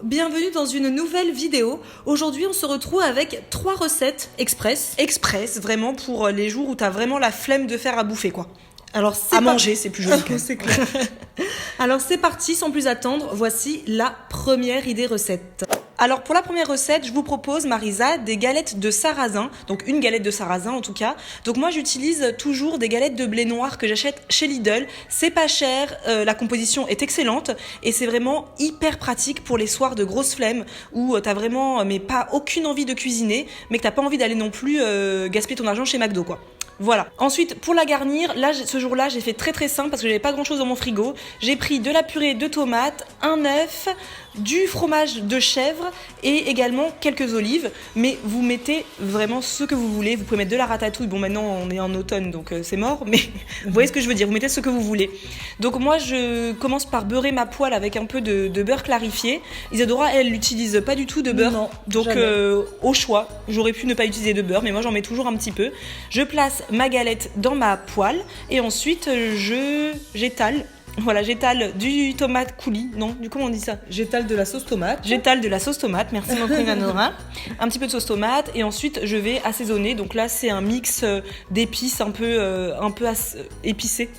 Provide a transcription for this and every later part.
bienvenue dans une nouvelle vidéo. Aujourd'hui on se retrouve avec 3 recettes express, vraiment pour les jours où t'as vraiment la flemme de faire à bouffer quoi. Alors à manger, c'est plus joli. C'est clair. Alors c'est parti, sans plus attendre, voici la première idée recette. Alors pour la première recette, je vous propose, Marisa, des galettes de sarrasin, donc une galette de sarrasin en tout cas. Donc moi j'utilise toujours des galettes de blé noir que j'achète chez Lidl. C'est pas cher, la composition est excellente et c'est vraiment hyper pratique pour les soirs de grosse flemme où t'as vraiment mais pas aucune envie de cuisiner, mais que t'as pas envie d'aller non plus gaspiller ton argent chez McDo quoi. Voilà. Ensuite, pour la garnir, là, ce jour-là, j'ai fait très simple parce que j'avais pas grand-chose dans mon frigo. J'ai pris de la purée de tomates, un œuf, du fromage de chèvre et également quelques olives. Mais vous mettez vraiment ce que vous voulez. Vous pouvez mettre de la ratatouille. Bon, maintenant, on est en automne, donc c'est mort. Mais vous voyez ce que je veux dire. Vous mettez ce que vous voulez. Donc moi, je commence par beurrer ma poêle avec un peu de beurre clarifié. Isadora, elle n'utilise pas du tout de beurre. Non, donc au choix, j'aurais pu ne pas utiliser de beurre, mais moi, j'en mets toujours un petit peu. Je place ma galette dans ma poêle et ensuite j'étale du tomate coulis, comment on dit ça ? J'étale de la sauce tomate. J'étale de la sauce tomate, merci beaucoup Isadora. Un petit peu de sauce tomate et ensuite je vais assaisonner. Donc là c'est un mix d'épices un peu épicées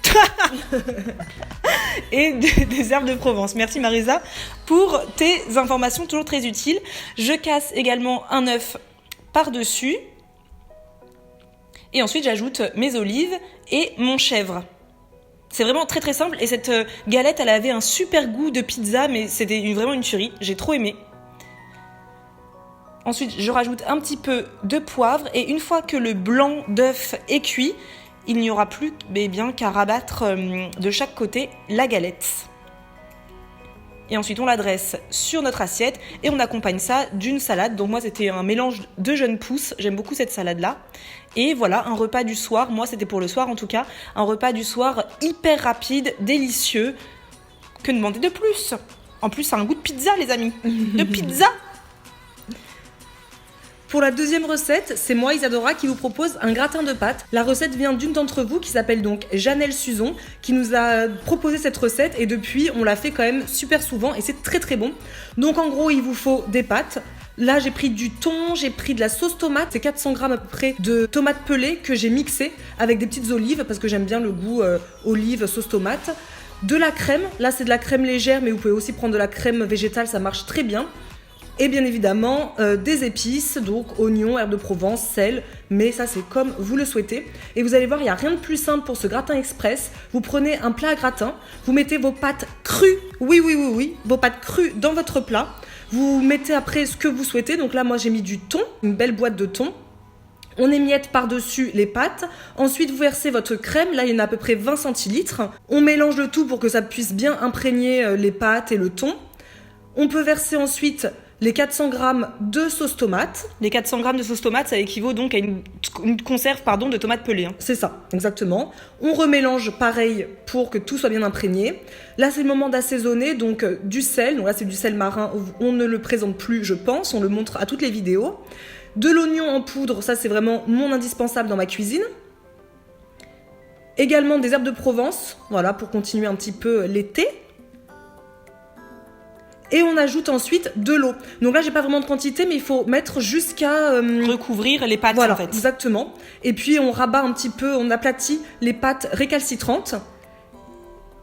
et des herbes de Provence. Merci Marisa pour tes informations toujours très utiles. Je casse également un œuf par-dessus. Et ensuite, j'ajoute mes olives et mon chèvre. C'est vraiment très simple. Et cette galette, elle avait un super goût de pizza, mais c'était vraiment une tuerie. J'ai trop aimé. Ensuite, je rajoute un petit peu de poivre. Et une fois que le blanc d'œuf est cuit, il n'y aura plus qu'à rabattre de chaque côté la galette. Et ensuite, on la dresse sur notre assiette et on accompagne ça d'une salade. Donc moi, c'était un mélange de jeunes pousses. J'aime beaucoup cette salade-là. Et voilà, un repas du soir. Moi, c'était pour le soir en tout cas. Un repas du soir hyper rapide, délicieux. Que demander de plus ? En plus, ça a un goût de pizza, les amis. De pizza ! Pour la deuxième recette, c'est moi, Isadora, qui vous propose un gratin de pâtes. La recette vient d'une d'entre vous qui s'appelle donc Janelle Suzon, qui nous a proposé cette recette et depuis, on la fait quand même super souvent et c'est très bon. Donc en gros, il vous faut des pâtes. Là, j'ai pris du thon, j'ai pris de la sauce tomate, c'est 400 grammes à peu près de tomates pelées que j'ai mixées avec des petites olives parce que j'aime bien le goût olive, sauce tomate. De la crème, là c'est de la crème légère mais vous pouvez aussi prendre de la crème végétale, ça marche très bien. Et bien évidemment, des épices, donc oignons, herbes de Provence, sel, mais ça c'est comme vous le souhaitez. Et vous allez voir, il n'y a rien de plus simple pour ce gratin express. Vous prenez un plat à gratin, vous mettez vos pâtes crues, oui, vos pâtes crues dans votre plat. Vous mettez après ce que vous souhaitez, donc là moi j'ai mis du thon, une belle boîte de thon. On émiette par-dessus les pâtes. Ensuite, vous versez votre crème. Là, il y en a à peu près 20 centilitres. On mélange le tout pour que ça puisse bien imprégner les pâtes et le thon. On peut verser ensuite les 400 grammes de sauce tomate. Les 400 grammes de sauce tomate, ça équivaut donc à une conserve de tomates pelées. C'est ça, exactement. On remélange pareil pour que tout soit bien imprégné. Là, c'est le moment d'assaisonner, donc du sel. Donc là, c'est du sel marin. On ne le présente plus, je pense. On le montre à toutes les vidéos. De l'oignon en poudre, ça c'est vraiment mon indispensable dans ma cuisine. Également des herbes de Provence, voilà, pour continuer un petit peu l'été. Et on ajoute ensuite de l'eau. Donc là, j'ai pas vraiment de quantité, mais il faut mettre jusqu'à... recouvrir les pâtes, voilà, en fait. Exactement. Et puis, on rabat un petit peu, on aplatit les pâtes récalcitrantes.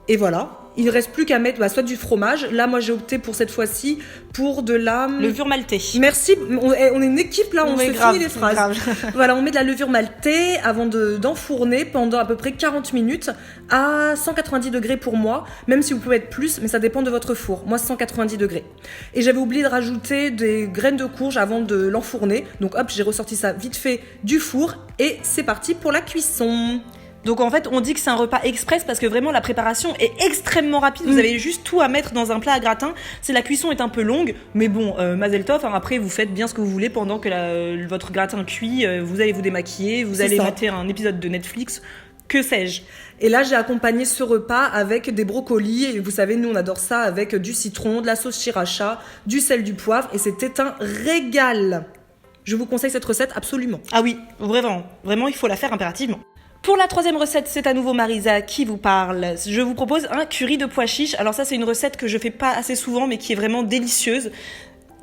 Et voilà. Il ne reste plus qu'à mettre soit du fromage. Là, moi, j'ai opté pour cette fois-ci pour de la... levure maltée. Merci. On est une équipe, là, on se finit les phrases. Voilà, on met de la levure maltée avant d'enfourner pendant à peu près 40 minutes à 190 degrés pour moi. Même si vous pouvez être plus, mais ça dépend de votre four. Moi, 190 degrés. Et j'avais oublié de rajouter des graines de courge avant de l'enfourner. Donc, hop, j'ai ressorti ça vite fait du four. Et c'est parti pour la cuisson. Donc en fait, on dit que c'est un repas express parce que vraiment la préparation est extrêmement rapide. Vous avez juste tout à mettre dans un plat à gratin. La cuisson est un peu longue, mais bon, mazel tov. Après, vous faites bien ce que vous voulez pendant que votre gratin cuit. Vous allez vous démaquiller, vous allez mater un épisode de Netflix. Que sais-je. Et là, j'ai accompagné ce repas avec des brocolis. Et vous savez, nous, on adore ça avec du citron, de la sauce sriracha, du sel, du poivre. Et c'était un régal. Je vous conseille cette recette absolument. Ah oui, vraiment. Vraiment, il faut la faire impérativement. Pour la troisième recette, c'est à nouveau Marisa qui vous parle. Je vous propose un curry de pois chiches. Alors ça, c'est une recette que je fais pas assez souvent, mais qui est vraiment délicieuse.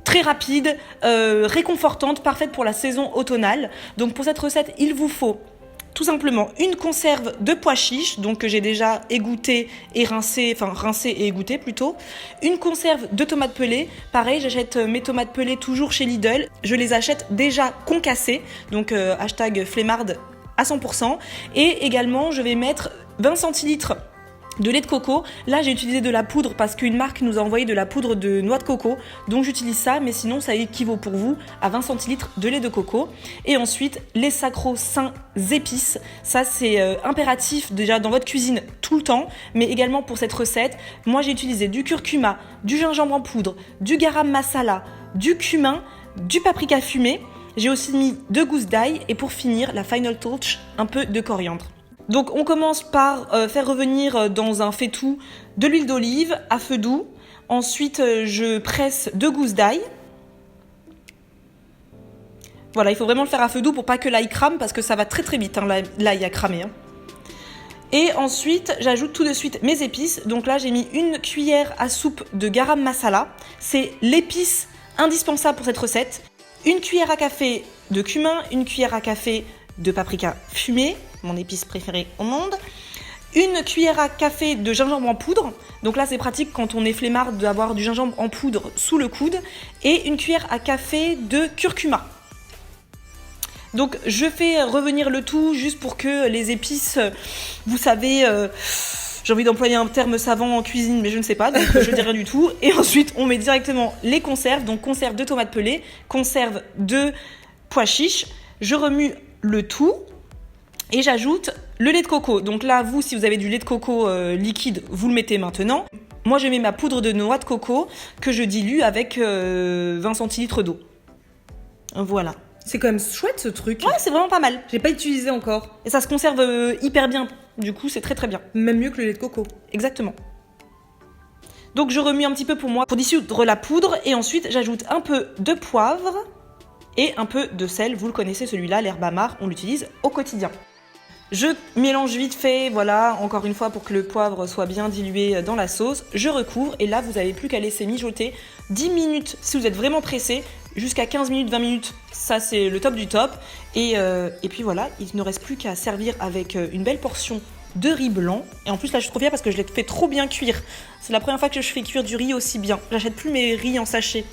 Très rapide, réconfortante, parfaite pour la saison automnale. Donc pour cette recette, il vous faut tout simplement une conserve de pois chiches, donc que j'ai déjà rincé et égoutté plutôt. Une conserve de tomates pelées. Pareil, j'achète mes tomates pelées toujours chez Lidl. Je les achète déjà concassées, donc hashtag flemmarde à 100%. Et également, je vais mettre 20 centilitres de lait de coco. Là, j'ai utilisé de la poudre parce qu'une marque nous a envoyé de la poudre de noix de coco. Donc, j'utilise ça, mais sinon, ça équivaut pour vous à 20 centilitres de lait de coco. Et ensuite, les sacro-saints épices. Ça, c'est impératif déjà dans votre cuisine tout le temps, mais également pour cette recette. Moi, j'ai utilisé du curcuma, du gingembre en poudre, du garam masala, du cumin, du paprika fumé. J'ai aussi mis 2 gousses d'ail et pour finir, la final touch, un peu de coriandre. Donc on commence par faire revenir dans un faitout de l'huile d'olive à feu doux. Ensuite, je presse 2 gousses d'ail. Voilà, il faut vraiment le faire à feu doux pour pas que l'ail crame parce que ça va très très vite, hein, l'ail à cramer. Hein. Et ensuite, j'ajoute tout de suite mes épices. Donc là, j'ai mis 1 cuillère à soupe de garam masala. C'est l'épice indispensable pour cette recette. 1 cuillère à café de cumin, 1 cuillère à café de paprika fumé, mon épice préférée au monde. 1 cuillère à café de gingembre en poudre. Donc là, c'est pratique quand on est flemmard d'avoir du gingembre en poudre sous le coude. Et 1 cuillère à café de curcuma. Donc je fais revenir le tout juste pour que les épices, vous savez, j'ai envie d'employer un terme savant en cuisine, mais je ne sais pas, donc je dis rien du tout. Et ensuite, on met directement les conserves, donc conserve de tomates pelées, conserve de pois chiches. Je remue le tout et j'ajoute le lait de coco. Donc là, vous, si vous avez du lait de coco liquide, vous le mettez maintenant. Moi, je mets ma poudre de noix de coco que je dilue avec 20 centilitres d'eau. Voilà. C'est quand même chouette ce truc. Ouais, c'est vraiment pas mal. J'ai pas utilisé encore. Et ça se conserve hyper bien. Du coup, c'est très très bien. Même mieux que le lait de coco. Exactement. Donc je remue un petit peu pour moi pour dissoudre la poudre et ensuite j'ajoute un peu de poivre et un peu de sel. Vous le connaissez celui-là, l'herbe amare, on l'utilise au quotidien. Je mélange vite fait, voilà, encore une fois pour que le poivre soit bien dilué dans la sauce. Je recouvre et là vous n'avez plus qu'à laisser mijoter 10 minutes si vous êtes vraiment pressé, jusqu'à 15 minutes, 20 minutes, ça c'est le top du top. Et puis voilà, il ne reste plus qu'à servir avec une belle portion de riz blanc. Et en plus là je suis trop fière parce que je l'ai fait trop bien cuire. C'est la première fois que je fais cuire du riz aussi bien. J'achète plus mes riz en sachet.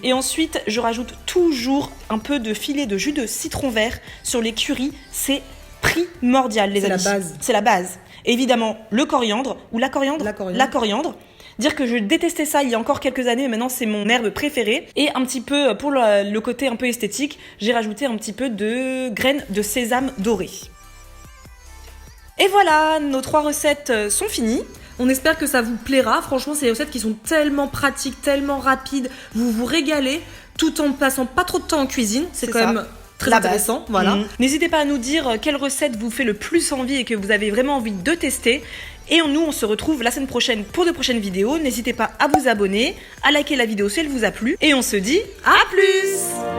Et ensuite je rajoute toujours un peu de filet de jus de citron vert sur les currys. C'est primordial les amis. C'est la base. C'est la base. Et évidemment le coriandre ou la coriandre. La coriandre. Dire que je détestais ça il y a encore quelques années, mais maintenant c'est mon herbe préférée. Et un petit peu, pour le côté un peu esthétique, j'ai rajouté un petit peu de graines de sésame doré. Et voilà, nos 3 recettes sont finies. On espère que ça vous plaira. Franchement, c'est des recettes qui sont tellement pratiques, tellement rapides. Vous vous régalez tout en passant pas trop de temps en cuisine. C'est quand même très intéressant. Voilà. N'hésitez pas à nous dire quelle recette vous fait le plus envie et que vous avez vraiment envie de tester. Et nous, on se retrouve la semaine prochaine pour de prochaines vidéos. N'hésitez pas à vous abonner, à liker la vidéo si elle vous a plu. Et on se dit à plus!